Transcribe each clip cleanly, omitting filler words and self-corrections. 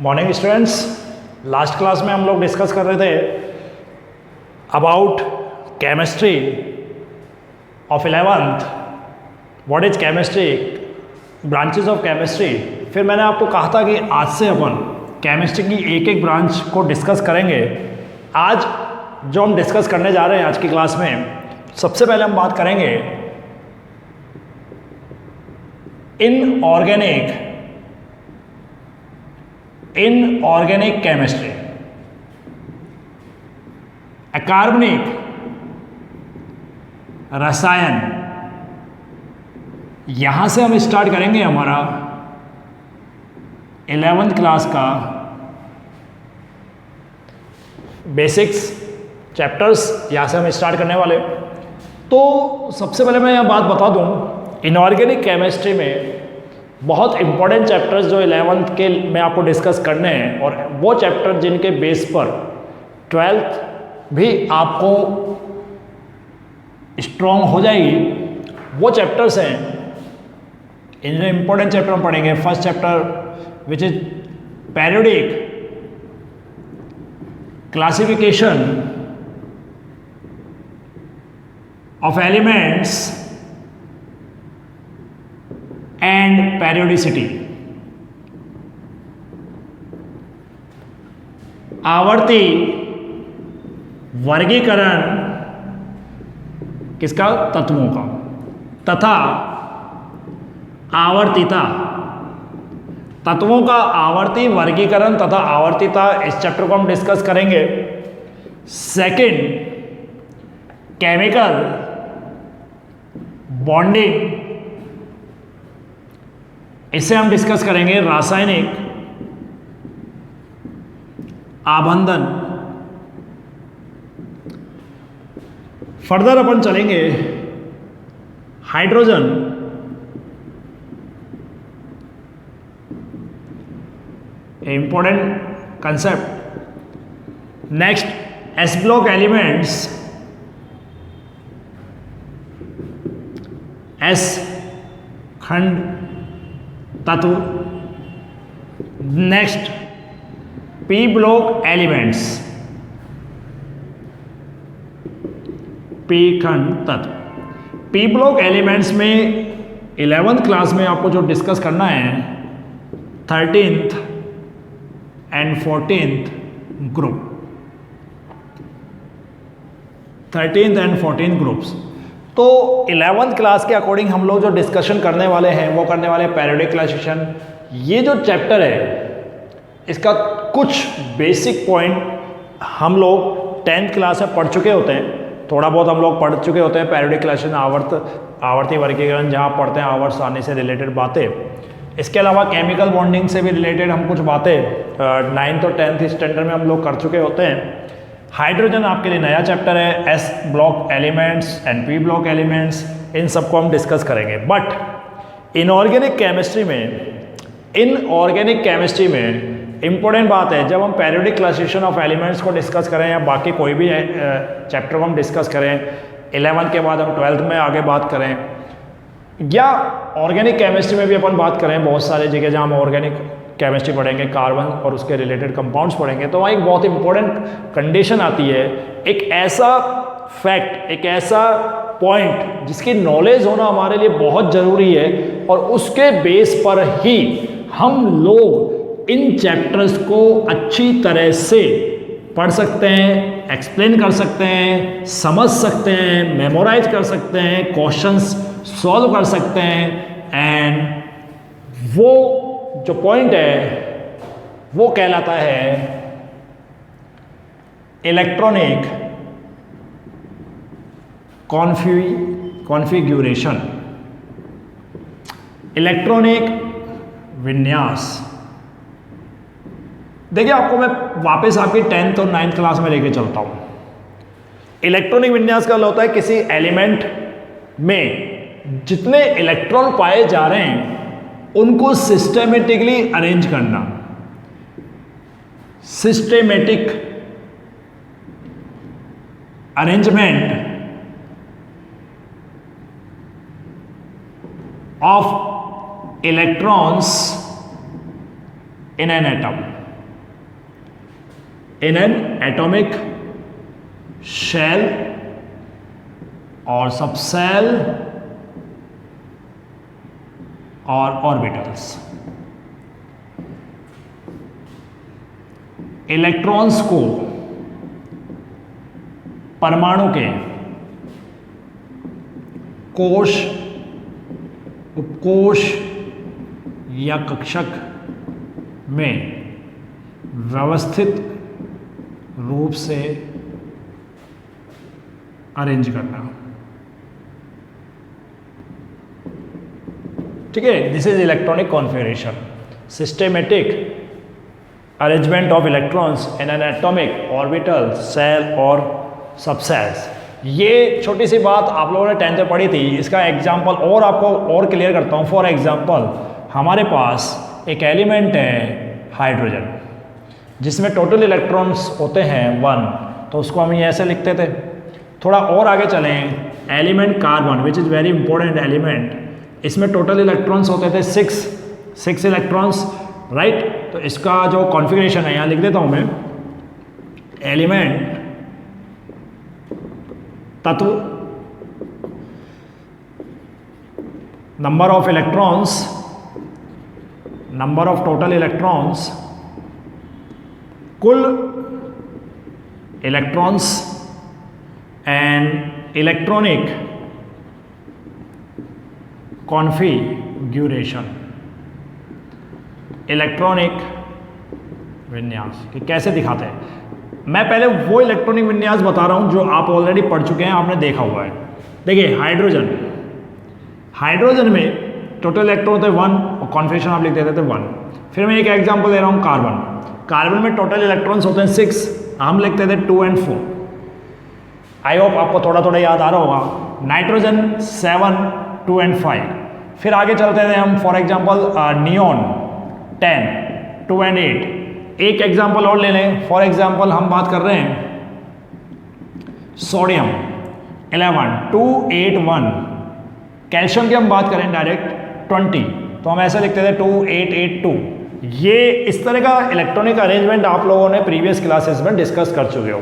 Morning students. Last class में हम लोग डिस्कस कर रहे थे about chemistry of 11th। What is chemistry, branches of chemistry. फिर मैंने आपको कहा था कि आज से अपन केमिस्ट्री की एक एक ब्रांच को डिस्कस करेंगे। आज जो हम डिस्कस करने जा रहे हैं आज की क्लास में, सबसे पहले हम बात करेंगे इनऑर्गेनिक केमिस्ट्री, अकार्बनिक रसायन। यहां से हम स्टार्ट करेंगे हमारा 11th क्लास का बेसिक्स चैप्टर्स। यहां से हम स्टार्ट करने वाले। तो सबसे पहले मैं यह बात बता दूं, इनऑर्गेनिक केमिस्ट्री में बहुत इंपॉर्टेंट चैप्टर्स जो 11th के में आपको डिस्कस करने हैं, और वो चैप्टर जिनके बेस पर 12th भी आपको स्ट्रॉन्ग हो जाएगी, वो चैप्टर्स हैं। इनमें इंपॉर्टेंट चैप्टर हम पढ़ेंगे। First chapter which is periodic classification of elements and periodicity। आवर्ती वर्गीकरण किसका? तत्वों का, तथा आवर्तिता। तत्वों का आवर्ती वर्गीकरण तथा आवर्तिता, इस चैप्टर को हम डिस्कस करेंगे। सेकंड, केमिकल बॉन्डिंग, इसे हम डिस्कस करेंगे। रासायनिक आबंधन। फर्दर अपन चलेंगे hydrogen, important concept. Next, S block elements, S खंड तत्व। Next, P block elements, P खंड तत्व। पी ब्लॉक एलिमेंट्स में 11th क्लास में आपको जो डिस्कस करना है 13th and 14th group, 13th and 14th groups. तो 11th क्लास के अकॉर्डिंग हम लोग जो डिस्कशन करने वाले हैं वो करने वाले हैं पेरियोडिक क्लासिफिकेशन। ये जो चैप्टर है इसका कुछ बेसिक पॉइंट हम लोग 10th क्लास में पढ़ चुके होते हैं, थोड़ा बहुत हम लोग पढ़ चुके होते हैं। पेरियोडिक क्लासिफिकेशन, आवर्ती वर्गीकरण जहाँ पढ़ते हैं, आवर्त सारणी से रिलेटेड बातें। इसके अलावा केमिकल बॉन्डिंग से भी रिलेटेड हम कुछ बातें 9th और 10th स्टैंडर्ड में हम लोग कर चुके होते हैं। हाइड्रोजन आपके लिए नया चैप्टर है। S block elements and p block elements, इन सबको हम डिस्कस करेंगे। बट इनऑर्गेनिक केमिस्ट्री में इंपॉर्टेंट बात है, जब हम पेरियोडिक क्लासिफिकेशन ऑफ एलिमेंट्स को डिस्कस करें या बाकी कोई भी चैप्टर को हम डिस्कस करें, 11th के बाद हम 12th में आगे बात करें, या ऑर्गेनिक केमिस्ट्री में भी अपन बात करें, बहुत सारे जगह जहाँ हम ऑर्गेनिक केमिस्ट्री पढ़ेंगे, कार्बन और उसके रिलेटेड कंपाउंड्स पढ़ेंगे, तो वहाँ एक बहुत इंपॉर्टेंट कंडीशन आती है, एक ऐसा फैक्ट, एक ऐसा पॉइंट जिसकी नॉलेज होना हमारे लिए बहुत ज़रूरी है, और उसके बेस पर ही हम लोग इन चैप्टर्स को अच्छी तरह से पढ़ सकते हैं, एक्सप्लेन कर सकते हैं, समझ सकते हैं, मेमोराइज कर सकते हैं, क्वेश्चंस सॉल्व कर सकते हैं। एंड वो जो पॉइंट है वो कहलाता है इलेक्ट्रॉनिक कॉन्फ़िगरेशन, इलेक्ट्रॉनिक विन्यास। देखिए, आपको मैं वापस आपकी 10th और 9th क्लास में लेके चलता हूं। इलेक्ट्रॉनिक विन्यास का होता है किसी एलिमेंट में जितने इलेक्ट्रॉन पाए जा रहे हैं उनको सिस्टेमेटिकली अरेंज करना। Systematic arrangement of electrons in an atom। In an atomic shell और सबसेल और ऑर्बिटल्स। इलेक्ट्रॉन्स को परमाणु के कोश, उपकोश या कक्षक में व्यवस्थित रूप से अरेंज करना। ठीक है, this is electronic configuration, systematic arrangement of electrons in an atomic, orbital, shell और सबसेल्स। ये छोटी सी बात आप लोगों ने 10th में पढ़ी थी, इसका एग्जांपल और आपको और क्लियर करता हूँ। फॉर एग्जांपल हमारे पास एक एलिमेंट है हाइड्रोजन, जिसमें टोटल इलेक्ट्रॉन्स होते हैं 1, तो उसको हम ये ऐसे लिखते थे। थोड़ा और आगे चलें, element carbon which is very important element, इसमें टोटल इलेक्ट्रॉन्स होते थे 6 इलेक्ट्रॉन्स, राइट। तो इसका जो कॉन्फ़िगरेशन है यहाँ लिख देता हूँ मैं, एलिमेंट तत्व, number of electrons, number of total electrons, कुल electrons and electronic configuration. Electronic विन्यास कि कैसे दिखाते हैं, मैं पहले वो इलेक्ट्रॉनिक विन्यास बता रहा हूं जो आप ऑलरेडी पढ़ चुके हैं, आपने देखा हुआ है। देखिए हाइड्रोजन, हाइड्रोजन में टोटल इलेक्ट्रॉन होते हैं 1 और कॉन्फ़िगरेशन आप लिख देते थे 1। फिर मैं एक एग्जांपल दे रहा हूं, कार्बन, कार्बन में टोटल इलेक्ट्रॉन्स होते हैं 6, हम लिखते थे 2 और 4। आई होप आपको थोड़ा थोड़ा याद आ रहा होगा। नाइट्रोजन 7, 2 और 5। फिर आगे चलते थे हम, फॉर एग्जाम्पल नियोन 10, 2 और 8। एक एग्जाम्पल और ले लें, फॉर एग्जाम्पल हम बात कर रहे हैं सोडियम 11, 2, 8, 1। कैल्शियम की हम बात करें डायरेक्ट 20, तो हम ऐसे लिखते थे 2, 8, 8, 2। ये इस तरह का इलेक्ट्रॉनिक अरेंजमेंट आप लोगों ने प्रीवियस क्लासेस में डिस्कस कर चुके हो।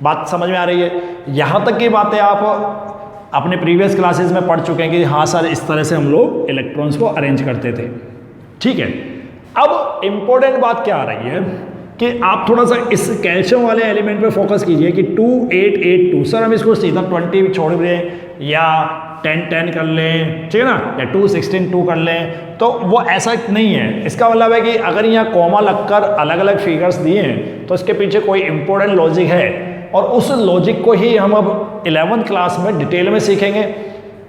बात समझ में आ रही है? यहाँ तक की बातें आप अपने प्रीवियस क्लासेस में पढ़ चुके हैं कि हाँ सर इस तरह से हम लोग इलेक्ट्रॉन्स को अरेंज करते थे। ठीक है, अब इंपॉर्टेंट बात क्या आ रही है कि आप थोड़ा सा इस कैल्शियम वाले एलिमेंट पे फोकस कीजिए कि 2, 8, 8, 2। सर हम इसको सीधा 20 छोड़ दें या 10, 10 कर लें, ठीक है ना, या 2, 16, 2 कर लें, तो वो ऐसा नहीं है। इसका मतलब है कि अगर यहाँ कॉमा लगकर अलग अलग फिगर्स दिए हैं तो इसके पीछे कोई इंपॉर्टेंट लॉजिक है, और उस लॉजिक को ही हम अब 11th क्लास में डिटेल में सीखेंगे।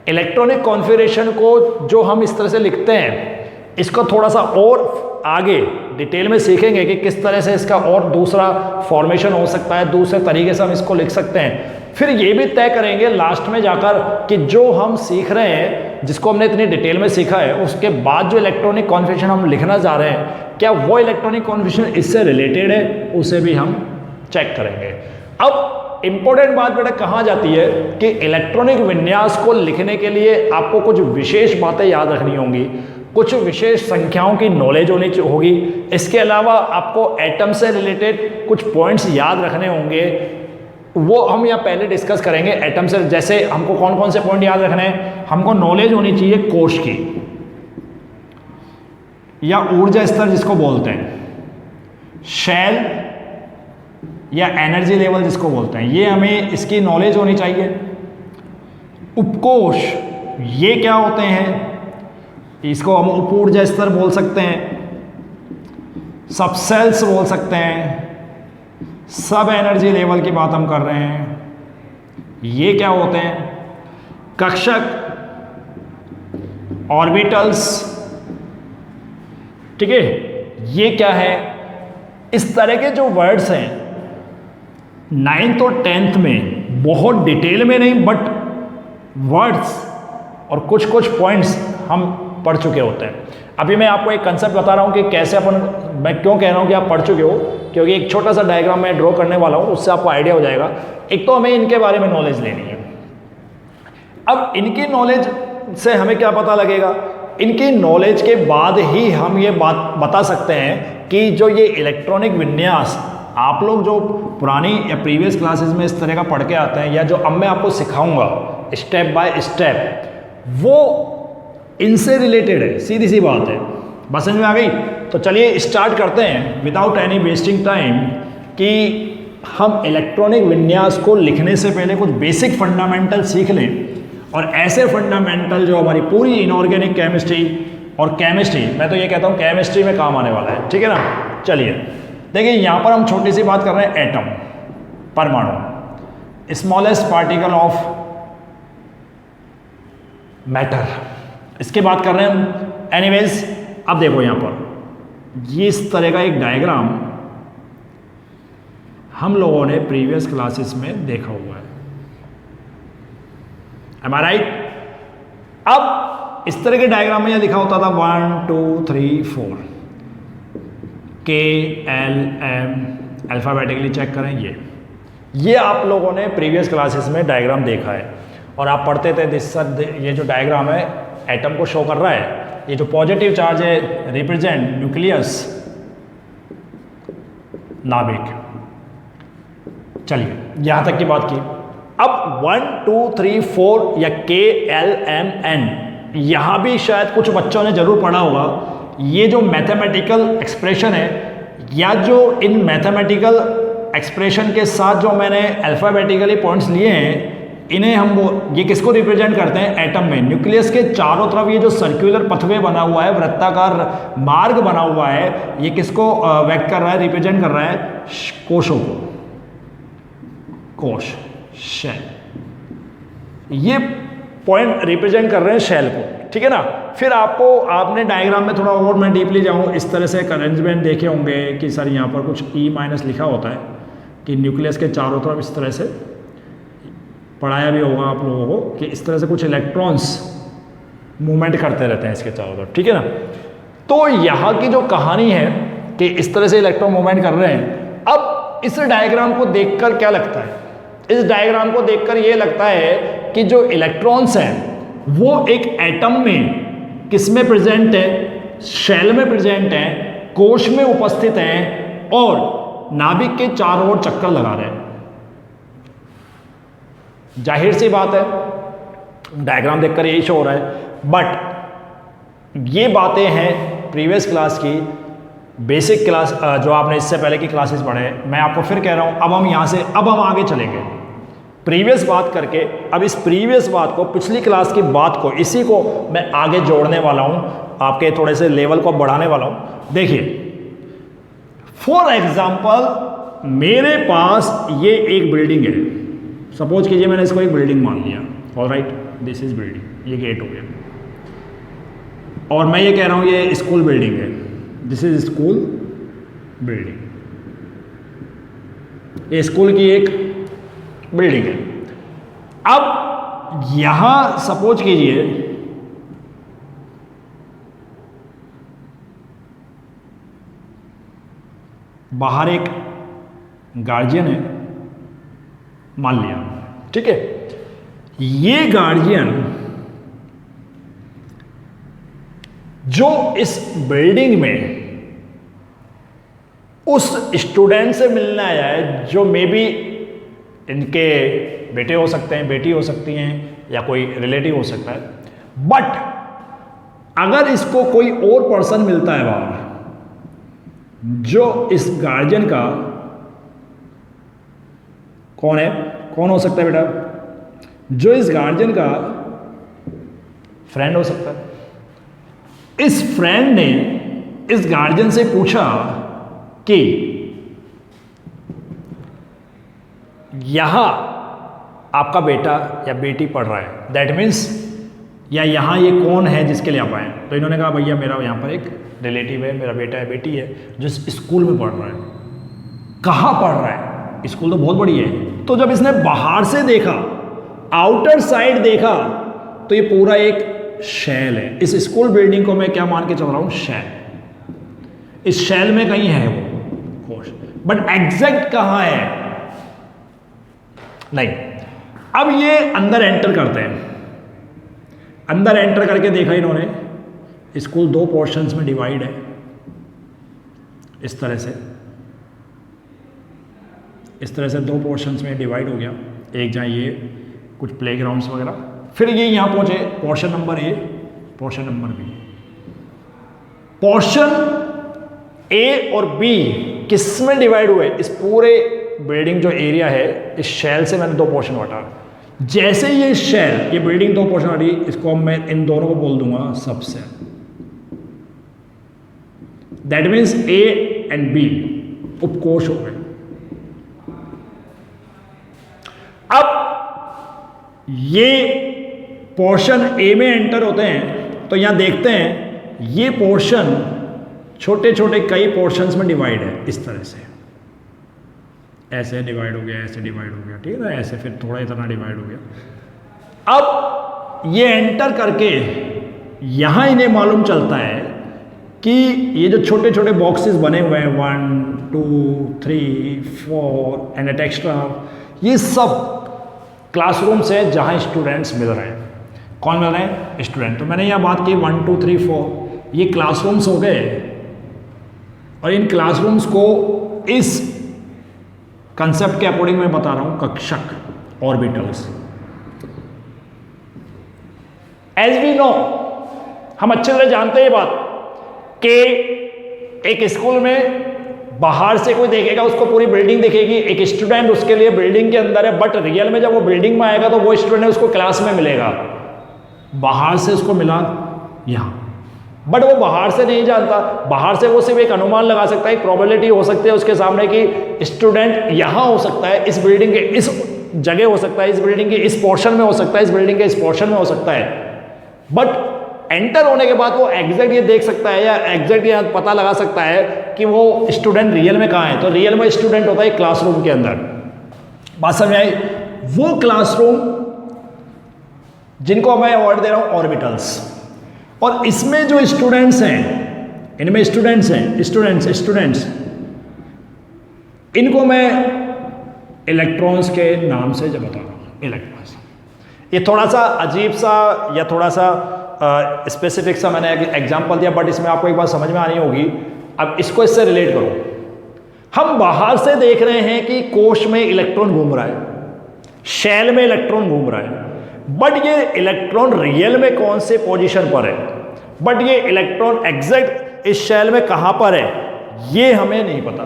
इलेक्ट्रॉनिक कॉन्फ़िगरेशन को जो हम इस तरह से लिखते हैं, इसको थोड़ा सा और आगे डिटेल में सीखेंगे कि किस तरह से इसका और दूसरा फॉर्मेशन हो सकता है, दूसरे तरीके से हम इसको लिख सकते हैं। फिर ये भी तय करेंगे लास्ट में जाकर कि जो हम सीख रहे हैं, जिसको हमने इतनी डिटेल में सीखा है, उसके बाद जो इलेक्ट्रॉनिक कॉन्फ़िगरेशन हम लिखना चाह रहे हैं, क्या वो इलेक्ट्रॉनिक कॉन्फ़िगरेशन इससे रिलेटेड है, उसे भी हम चेक करेंगे। अब इंपॉर्टेंट बात बेटा कहाँ जाती है कि इलेक्ट्रॉनिक विन्यास को लिखने के लिए आपको कुछ विशेष बातें याद रखनी होंगी, कुछ विशेष संख्याओं की नॉलेज होनी होगी। इसके अलावा आपको एटम से रिलेटेड कुछ पॉइंट्स याद रखने होंगे, वो हम यहाँ पहले डिस्कस करेंगे। एटम से जैसे हमको कौन कौन से पॉइंट याद रखने हैं, हमको नॉलेज होनी चाहिए कोश की या ऊर्जा स्तर जिसको बोलते हैं, शेल या एनर्जी लेवल जिसको बोलते हैं, ये हमें इसकी नॉलेज होनी चाहिए। उपकोश ये क्या होते हैं, इसको हम उप ऊर्जा स्तर बोल सकते हैं, सबसेल्स बोल सकते हैं, सब एनर्जी लेवल की बात हम कर रहे हैं, ये क्या होते हैं, कक्षक, ऑर्बिटल्स, ठीक है, ये क्या है। इस तरह के जो वर्ड्स हैं 9th और 10th में बहुत डिटेल में नहीं, बट वर्ड्स और कुछ कुछ पॉइंट्स हम पढ़ चुके होते हैं। अभी मैं आपको एक कंसेप्ट बता रहा हूं कि कैसे अपन, मैं क्यों कह रहा हूं कि आप पढ़ चुके हो, क्योंकि एक छोटा सा डायग्राम मैं ड्रॉ करने वाला हूं, उससे आपको आइडिया हो जाएगा। एक तो हमें इनके बारे में नॉलेज लेनी है। अब इनकी नॉलेज से हमें क्या पता लगेगा, इनकी नॉलेज के बाद ही हम ये बात बता सकते हैं कि जो ये इलेक्ट्रॉनिक विन्यास आप लोग जो पुरानी या प्रीवियस क्लासेस में इस तरह का पढ़ के आते हैं, या जो अब मैं आपको सिखाऊंगा स्टेप बाय स्टेप, वो इनसे रिलेटेड है, सीधी सी बात है। बस समझ में आ गई? तो चलिए स्टार्ट करते हैं विदाउट एनी वेस्टिंग टाइम कि हम इलेक्ट्रॉनिक विन्यास को लिखने से पहले कुछ बेसिक फंडामेंटल सीख लें, और ऐसे फंडामेंटल जो हमारी पूरी इनऑर्गेनिक केमिस्ट्री और केमिस्ट्री, मैं तो ये कहता हूँ केमिस्ट्री में काम आने वाला है। ठीक है ना? चलिए देखिए, यहाँ पर हम छोटी सी बात कर रहे हैं एटम, परमाणु, स्मॉलेस्ट पार्टिकल ऑफ मैटर, इसकी बात कर रहे हैं हम। एनीवेज, अब देखो यहाँ पर ये इस तरह का एक डायग्राम हम लोगों ने प्रीवियस क्लासेस में देखा हुआ है। Am I right? अब इस तरह के डायग्राम में यह लिखा होता था 1 2 3 4 K L M, alphabetically check करें। ये आप लोगों ने प्रीवियस क्लासेस में डायग्राम देखा है, और आप पढ़ते थे ये जो डायग्राम है एटम को शो कर रहा है। ये जो पॉजिटिव चार्ज है रिप्रेजेंट न्यूक्लियस, नाभिक। चलिए यहां तक की बात की। अब 1 2 3 4 या K L M N, यहां भी शायद कुछ बच्चों ने जरूर पढ़ा होगा। ये जो मैथमेटिकल एक्सप्रेशन है, या जो इन मैथमेटिकल एक्सप्रेशन के साथ जो मैंने अल्फाबेटिकली पॉइंट्स लिए हैं, इन्हें हम ये किसको रिप्रेजेंट करते हैं? एटम में। न्यूक्लियस के चारों तरफ ये जो सर्कुलर पथवे बना हुआ है, वृत्ताकार मार्ग बना हुआ है, ये किसको व्यक्त कर रहा है, रिप्रेजेंट कर रहा है? कोशों को, कोश, शेल। ये पॉइंट रिप्रेजेंट कर रहे हैं शेल को। ठीक है ना? फिर आपने डायग्राम में थोड़ा और मैं डीपली जाऊं, इस तरह से अरेंजमेंट देखे होंगे कि सर यहाँ पर कुछ E- लिखा होता है कि न्यूक्लियस के चारों तरफ इस तरह से पढ़ाया भी होगा आप लोगों को कि इस तरह से कुछ इलेक्ट्रॉन्स मूवमेंट करते रहते हैं इसके चारों तरफ। ठीक है ना? तो यहाँ की जो कहानी है कि इस तरह से इलेक्ट्रॉन मूवमेंट कर रहे हैं। अब इस डायग्राम को देखकर क्या लगता है? इस डायग्राम को देखकर ये लगता है कि जो इलेक्ट्रॉन्स हैं वो एक एटम में किस में प्रेजेंट है? शेल में प्रेजेंट है, कोश में उपस्थित हैं, और नाभिक के चारों ओर चक्कर लगा रहे हैं। जाहिर सी बात है, डायग्राम देखकर यही शो हो रहा है। बट ये बातें हैं प्रीवियस क्लास की, बेसिक क्लास जो आपने इससे पहले की क्लासेस पढ़े। मैं आपको फिर कह रहा हूं, अब हम आगे चलेंगे प्रीवियस बात करके। अब इस प्रीवियस बात को, पिछली क्लास की बात को, इसी को मैं आगे जोड़ने वाला हूं, आपके थोड़े से लेवल को बढ़ाने वाला हूं। देखिए, फॉर एग्जाम्पल मेरे पास ये एक बिल्डिंग है। सपोज कीजिए मैंने इसको एक बिल्डिंग मान लिया। ऑलराइट, दिस इज बिल्डिंग, ये गेट हो गया, और मैं ये कह रहा हूं ये स्कूल बिल्डिंग है। दिस इज स्कूल बिल्डिंग, ये स्कूल की एक बिल्डिंग है। अब यहां सपोज कीजिए बाहर एक गार्जियन है, मान लिया। ठीक है? ये गार्जियन जो इस बिल्डिंग में उस स्टूडेंट से मिलने आया है, जो मे बी इनके बेटे हो सकते हैं, बेटी हो सकती हैं, या कोई रिलेटिव हो सकता है। बट अगर इसको कोई और पर्सन मिलता है बाहर, जो इस गार्जियन का कौन है, कौन हो सकता है बेटा? जो इस गार्जियन का फ्रेंड हो सकता है। इस फ्रेंड ने इस गार्जियन से पूछा कि यहां आपका बेटा या बेटी पढ़ रहा है, दैट मीन्स या यहां ये कौन है जिसके लिए आप आए? तो इन्होंने कहा भैया मेरा यहां पर एक रिलेटिव है, मेरा बेटा है, बेटी है, जो स्कूल में पढ़ रहा है। कहां पढ़ रहा है? स्कूल तो बहुत बड़ी है। तो जब इसने बाहर से देखा, आउटर साइड देखा, तो ये पूरा एक शेल है। इस स्कूल बिल्डिंग को मैं क्या मान के चल रहा हूं? शेल। इस शेल में कहीं है वो कोश, बट एग्जैक्ट कहां है नहीं। अब ये अंदर एंटर करते हैं। अंदर एंटर करके देखा इन्होंने, स्कूल दो पोर्शंस में डिवाइड है इस तरह से। इस तरह से दो पोर्शंस में डिवाइड हो गया, एक जहाँ ये कुछ प्लेग्राउंड्स वगैरह, फिर ये यहाँ पहुँचे portion number A, portion number B. Portion A और बी किस में डिवाइड हुए? इस पूरे बिल्डिंग जो एरिया है, इस शैल से मैंने दो पोर्शन बांटा। जैसे ये शैल, ये बिल्डिंग दो पोर्शन बांटी, इसको मैं इन दोनों को बोल दूंगा subshell. That means A and B उपकोष हो गए। अब ये पोर्शन ए में एंटर होते हैं तो यहां देखते हैं ये पोर्शन छोटे छोटे कई पोर्शंस में डिवाइड है, इस तरह से ऐसे डिवाइड हो गया, ऐसे डिवाइड हो गया, ठीक है ना, ऐसे फिर थोड़ा इतना डिवाइड हो गया। अब ये एंटर करके यहां इन्हें मालूम चलता है कि ये जो छोटे छोटे बॉक्सेस बने हुए हैं 1 2 3 4 एंड एट एक्स्ट्रा, ये सब क्लासरूम्स है जहां स्टूडेंट्स मिल रहे हैं। कौन मिल रहे हैं? स्टूडेंट। तो मैंने यहाँ बात की 1 2 3 4, ये क्लासरूम्स हो गए, और इन क्लासरूम्स को इस कंसेप्ट के अकॉर्डिंग मैं बता रहा हूं, कक्षक, ऑर्बिटल्स। एज वी नो, हम अच्छे से जानते हैं ये बात कि एक स्कूल में बाहर से कोई देखेगा उसको पूरी बिल्डिंग दिखेगी, एक स्टूडेंट उसके लिए बिल्डिंग के अंदर है, बट रियल में जब वो बिल्डिंग में आएगा तो वो स्टूडेंट उसको क्लास में मिलेगा। बाहर से उसको मिला यहां, बट वो बाहर से नहीं जानता, बाहर से वो सिर्फ एक अनुमान लगा सकता है, एक प्रोबेबिलिटी हो सकती है उसके सामने कि स्टूडेंट यहां हो सकता है, इस बिल्डिंग के इस जगह हो सकता है, इस बिल्डिंग के इस पोर्शन में हो सकता है, इस बिल्डिंग के इस पोर्शन में हो सकता है। बट एंटर होने के बाद वो एग्जैक्ट ये देख सकता है या एग्जैक्ट ये पता लगा सकता है कि वो स्टूडेंट रियल में कहाँ है। तो रियल में स्टूडेंट होता है क्लासरूम के अंदर। बात समझ आई? वो क्लासरूम जिनको मैं अवार्ड दे रहा हूं ऑर्बिटल्स, और इसमें जो स्टूडेंट्स हैं, इनमें स्टूडेंट्स हैं, स्टूडेंट्स इनको मैं इलेक्ट्रॉन्स के नाम से जब बता रहा हूं, इलेक्ट्रॉन्स। ये थोड़ा सा अजीब सा या थोड़ा सा स्पेसिफिक सा मैंने एग्जांपल दिया, बट इसमें आपको एक बात समझ में आनी होगी। अब इसको इससे रिलेट करो। हम बाहर से देख रहे हैं कि कोश में इलेक्ट्रॉन घूम रहा है, शेल में इलेक्ट्रॉन घूम रहा है, बट ये इलेक्ट्रॉन रियल में कौन से पोजीशन पर है, बट ये इलेक्ट्रॉन एग्जैक्ट इस शेल में कहां पर है, ये हमें नहीं पता।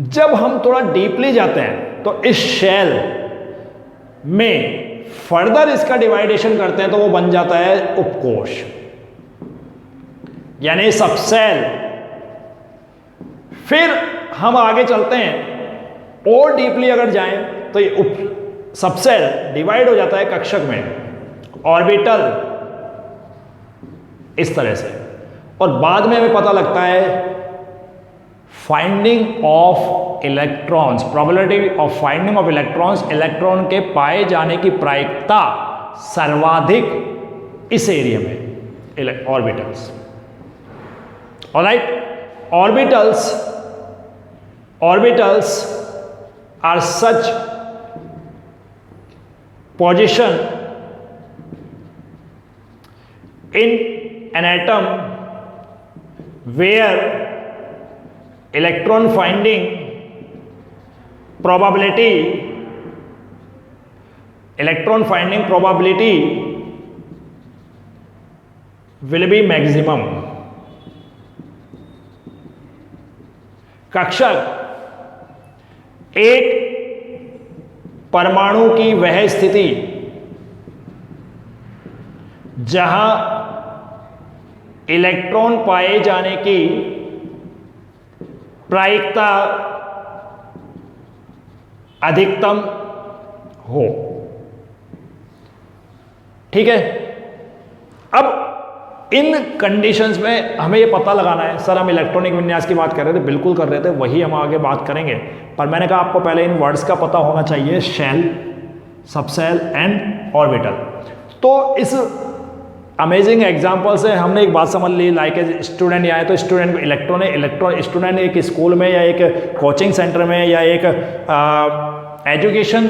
जब हम थोड़ा डीपली जाते हैं तो इस शेल में फर्दर इसका डिवाइडेशन करते हैं तो वो बन जाता है उपकोश, यानी सबसेल। फिर हम आगे चलते हैं और डीपली अगर जाएं तो ये सबसेल डिवाइड हो जाता है कक्षक में, ऑर्बिटल, इस तरह से। और बाद में हमें पता लगता है finding of electrons, probability of finding of electrons, electron के पाए जाने की प्रायिकता सर्वाधिक इस एरिया में, orbitals. Alright, orbitals are such position in an atom where electron finding probability will be maximum। कक्षक एक परमाणु की वह स्थिति जहां इलेक्ट्रॉन पाए जाने की प्रायिकता अधिकतम हो। ठीक है, अब इन कंडीशंस में हमें ये पता लगाना है। सर हम इलेक्ट्रॉनिक विन्यास की बात कर रहे थे, बिल्कुल कर रहे थे, वही हम आगे बात करेंगे, पर मैंने कहा आपको पहले इन वर्ड्स का पता होना चाहिए, शेल, सबसेल एंड ऑर्बिटल। तो इस अमेजिंग एग्जांपल से हमने एक बात समझ ली, लाइक स्टूडेंट आए तो स्टूडेंट को इलेक्ट्रॉन स्टूडेंट एक स्कूल में या एक कोचिंग सेंटर में या एक एजुकेशन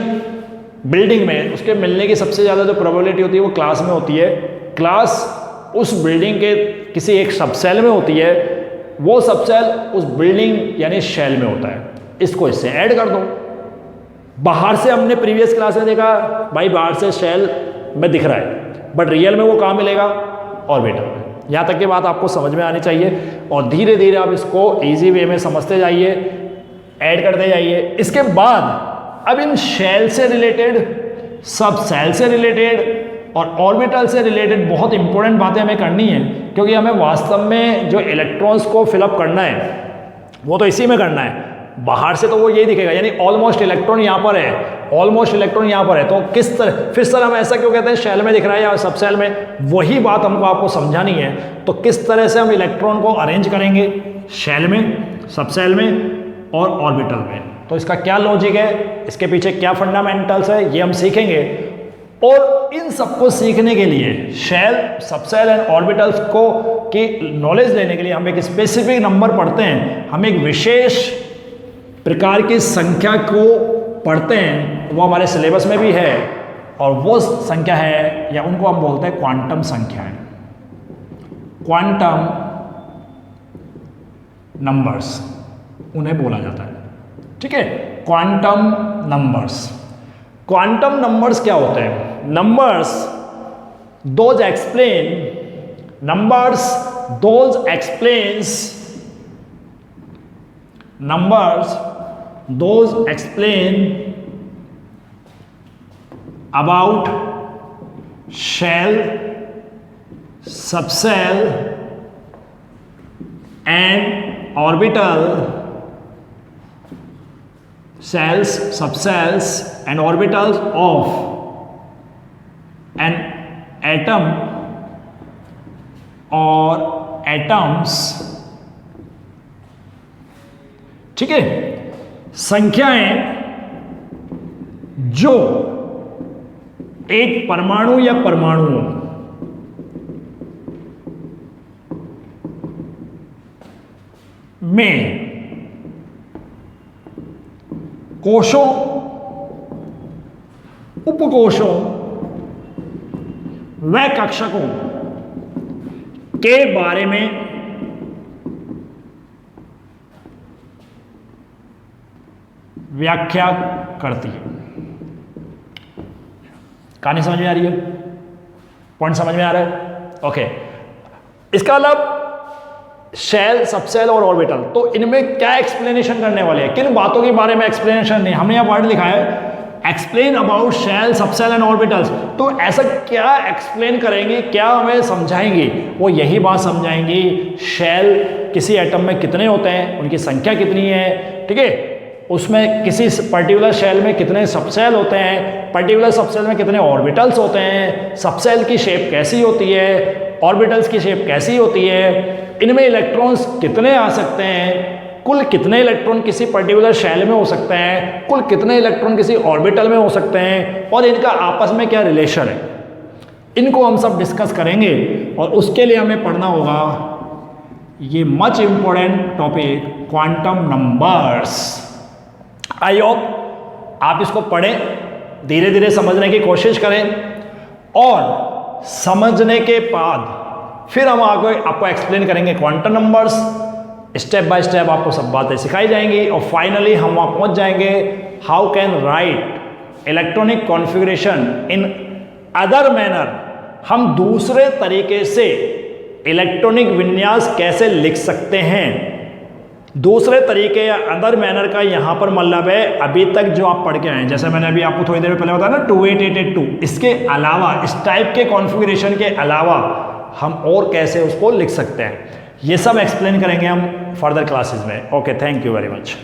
बिल्डिंग में उसके मिलने की सबसे ज़्यादा जो प्रोबेबिलिटी होती है वो क्लास में होती है। क्लास उस बिल्डिंग के किसी एक सबसेल में होती है, वो सबसेल उस बिल्डिंग यानी शेल में होता है। इसको इससे ऐड कर दो बाहर से हमने प्रीवियस क्लास में देखा भाई बाहर से शेल में दिख रहा है, बट रियल में वो कहाँ मिलेगा? ऑर्बिटल में। यहाँ तक की बात आपको समझ में आनी चाहिए और धीरे धीरे आप इसको इजी वे में समझते जाइए, ऐड करते जाइए। इसके बाद अब इन शेल से रिलेटेड, सब सेल से रिलेटेड और ऑर्बिटल से रिलेटेड बहुत इंपॉर्टेंट बातें हमें करनी है, क्योंकि हमें वास्तव में जो इलेक्ट्रॉन्स को फिलअप करना है वो तो इसी में करना है। बाहर से तो वो यही दिखेगा, यानी ऑलमोस्ट इलेक्ट्रॉन यहाँ पर है, ऑलमोस्ट इलेक्ट्रॉन यहाँ पर है, तो किस तरह, फिर सर हम ऐसा क्यों कहते हैं शेल में दिख रहा है या सब सेल में? वही बात हमको आपको समझानी है। तो किस तरह से हम इलेक्ट्रॉन को अरेंज करेंगे शेल में, सब सेल में और ऑर्बिटल में, तो इसका क्या लॉजिक है, इसके पीछे क्या फंडामेंटल्स है, ये हम सीखेंगे। और इन सबको सीखने के लिए शेल, सब सेल एंड ऑर्बिटल्स को की नॉलेज लेने के लिए हम एक स्पेसिफिक नंबर पढ़ते हैं, हम एक विशेष प्रकार की संख्या को पढ़ते हैं, वो हमारे सिलेबस में भी है, और वो संख्या है, या उनको हम बोलते हैं क्वांटम संख्याएं, क्वांटम नंबर्स उन्हें बोला जाता है। ठीक है, क्वांटम नंबर्स। क्वांटम नंबर्स क्या होते हैं? Numbers those explain, numbers those explains, numbers those explain about shell, subshell and orbital, cells, subcells and orbitals of an atom or atoms। ठीक है, संख्याएं जो एक परमाणु या परमाणुओं में, कोशों, उपकोशों व कक्षकों के बारे में व्याख्या करती है। कहानी समझ में आ रही है? पॉइंट समझ में आ रहा है? ओके। इसका मतलब शेल, सबसेल और ऑर्बिटल, तो इनमें क्या एक्सप्लेनेशन करने वाले हैं, किन बातों के बारे में एक्सप्लेनेशन नहीं, हमने यहां वर्ड लिखा है explain about shell, subshell and orbitals. तो ऐसा क्या एक्सप्लेन करेंगे, क्या हमें समझाएंगे? वो यही बात समझाएंगी, शेल किसी एटम में कितने होते हैं, उनकी संख्या कितनी है, ठीक है, उसमें किसी पर्टिकुलर शेल में कितने सबसेल होते हैं, पर्टिकुलर सबसेल में कितने ऑर्बिटल्स होते हैं, सबसेल की शेप कैसी होती है, ऑर्बिटल्स की शेप कैसी होती है, इनमें इलेक्ट्रॉन्स कितने आ सकते हैं, कुल कितने इलेक्ट्रॉन किसी पर्टिकुलर शेल में हो सकते हैं, कुल कितने इलेक्ट्रॉन किसी ऑर्बिटल में हो सकते हैं, और इनका आपस में क्या रिलेशन है, इनको हम सब डिस्कस करेंगे। और उसके लिए हमें पढ़ना होगा ये much important topic quantum numbers. I hope आप इसको पढ़ें, धीरे धीरे समझने की कोशिश करें, और समझने के बाद फिर हम आगे आपको एक्सप्लेन करेंगे quantum numbers, step by step आपको सब बातें सिखाई जाएंगी, और फाइनली हम वहां पहुंच जाएंगे how can write electronic configuration in other manner, हम दूसरे तरीके से इलेक्ट्रॉनिक विन्यास कैसे लिख सकते हैं। दूसरे तरीके या अदर मैनर का यहाँ पर मतलब है अभी तक जो आप पढ़ के आए हैं, जैसे मैंने अभी आपको थोड़ी देर पहले बताया ना 28882, इसके अलावा, इस टाइप के कॉन्फ़िगरेशन के अलावा हम और कैसे उसको लिख सकते हैं, ये सब एक्सप्लेन करेंगे हम फर्दर क्लासेस में। Okay, thank you very much.